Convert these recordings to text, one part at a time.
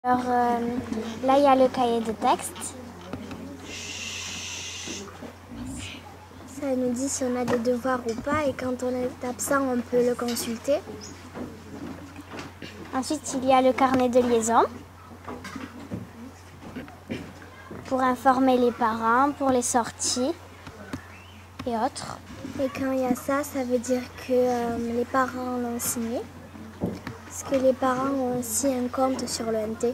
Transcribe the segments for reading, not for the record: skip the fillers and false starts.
Alors là, il y a le cahier de texte. Ça nous dit si on a des devoirs ou pas et quand on est absent, on peut le consulter. Ensuite, il y a le carnet de liaison pour informer les parents, pour les sorties et autres. Et quand il y a ça, ça veut dire que les parents l'ont signé. Parce que les parents ont aussi un compte sur le NT.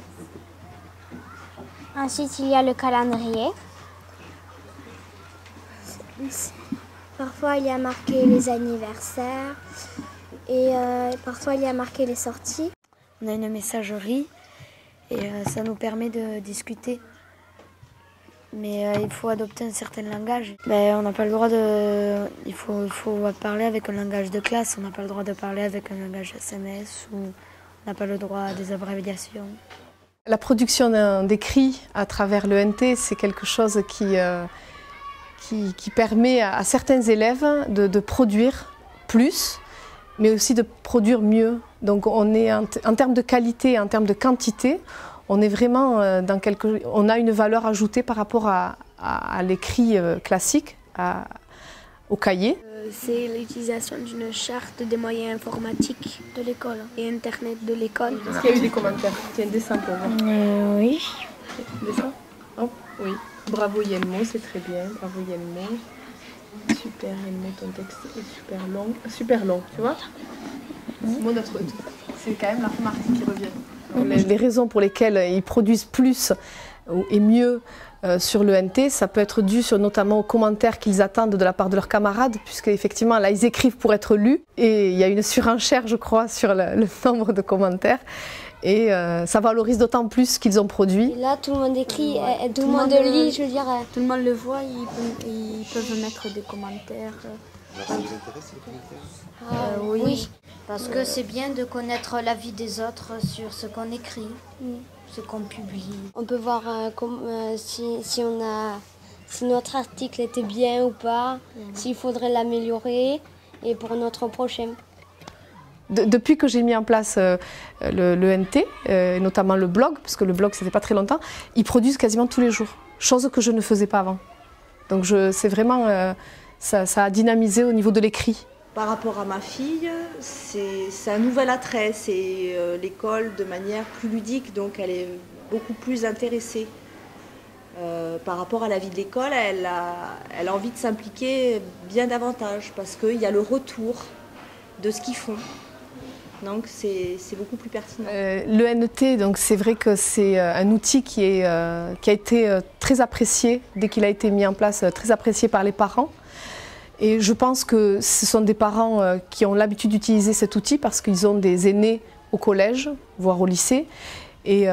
Ensuite, il y a le calendrier. Parfois, il y a marqué les anniversaires et parfois, il y a marqué les sorties. On a une messagerie et ça nous permet de discuter. Mais il faut adopter un certain langage. On n'a pas le droit de... Il faut parler avec un langage de classe. On n'a pas le droit de parler avec un langage SMS ou on n'a pas le droit à des abréviations. La production d'écrits à travers le NT, c'est quelque chose qui permet à certains élèves de produire plus, mais aussi de produire mieux. Donc on est en termes de qualité, en termes de quantité, on est vraiment on a une valeur ajoutée par rapport à l'écrit classique, au cahier. C'est l'utilisation d'une charte des moyens informatiques de l'école et Internet de l'école. Est-ce qu'il y a eu des commentaires? Tiens, dessin pour voir. Oui. Dessin? Oh, oui. Bravo Yelmo, c'est très bien. Bravo Yelmo. Super Yelmo, ton texte est super long, tu vois? C'est quand même la remarque qui revient. Les raisons pour lesquelles ils produisent plus et mieux sur le NT, ça peut être dû notamment aux commentaires qu'ils attendent de la part de leurs camarades, puisque effectivement là ils écrivent pour être lus et il y a une surenchère, je crois, sur le nombre de commentaires. Et ça valorise d'autant plus ce qu'ils ont produit. Et là, tout le monde écrit, tout le monde lit, je veux dire. Tout le monde le voit, ils peuvent mettre des commentaires. Ça vous intéresse les commentaires? Oui, parce que c'est bien de connaître l'avis des autres sur ce qu'on écrit, ce qu'on publie. On peut voir si notre article était bien ou pas, s'il faudrait l'améliorer et pour notre prochain. Depuis que j'ai mis en place le NT, notamment le blog, parce que le blog c'était pas très longtemps, ils produisent quasiment tous les jours, chose que je ne faisais pas avant. Donc c'est vraiment, ça a dynamisé au niveau de l'écrit. Par rapport à ma fille, c'est un nouvel attrait, c'est l'école de manière plus ludique, donc elle est beaucoup plus intéressée. Par rapport à la vie de l'école, elle a envie de s'impliquer bien davantage, parce qu'il y a le retour de ce qu'ils font. Donc c'est beaucoup plus pertinent. Le NT, donc c'est vrai que c'est un outil qui a été très apprécié, dès qu'il a été mis en place, très apprécié par les parents. Et je pense que ce sont des parents qui ont l'habitude d'utiliser cet outil parce qu'ils ont des aînés au collège, voire au lycée. Et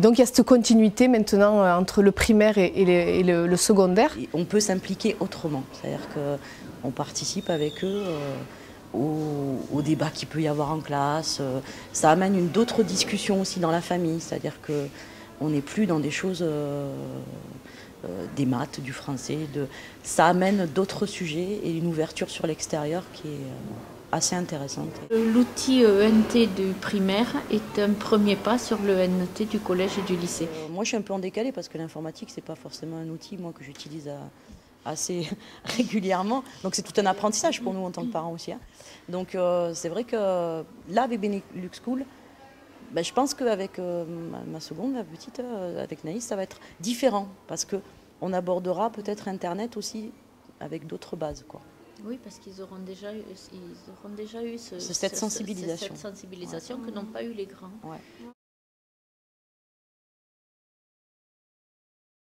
donc il y a cette continuité maintenant entre le primaire et le secondaire. On peut s'impliquer autrement, c'est-à-dire qu'on participe avec eux au débat qu'il peut y avoir en classe. Ça amène d'autres discussions aussi dans la famille, c'est-à-dire qu'on n'est plus dans des choses, des maths, du français. Ça amène d'autres sujets et une ouverture sur l'extérieur qui est assez intéressante. L'outil ENT du primaire est un premier pas sur le NT du collège et du lycée. Moi je suis un peu en décalé parce que l'informatique c'est pas forcément un outil moi, que j'utilise assez régulièrement. Donc c'est tout un apprentissage pour nous en tant que parents aussi. Donc c'est vrai que là avec Benelux School, je pense qu'avec ma seconde, la petite, avec Naïs, ça va être différent parce qu'on abordera peut-être Internet aussi avec d'autres bases, quoi. Oui, parce qu'ils auront déjà eu, cette sensibilisation Ouais. que n'ont pas eu les grands. Ouais.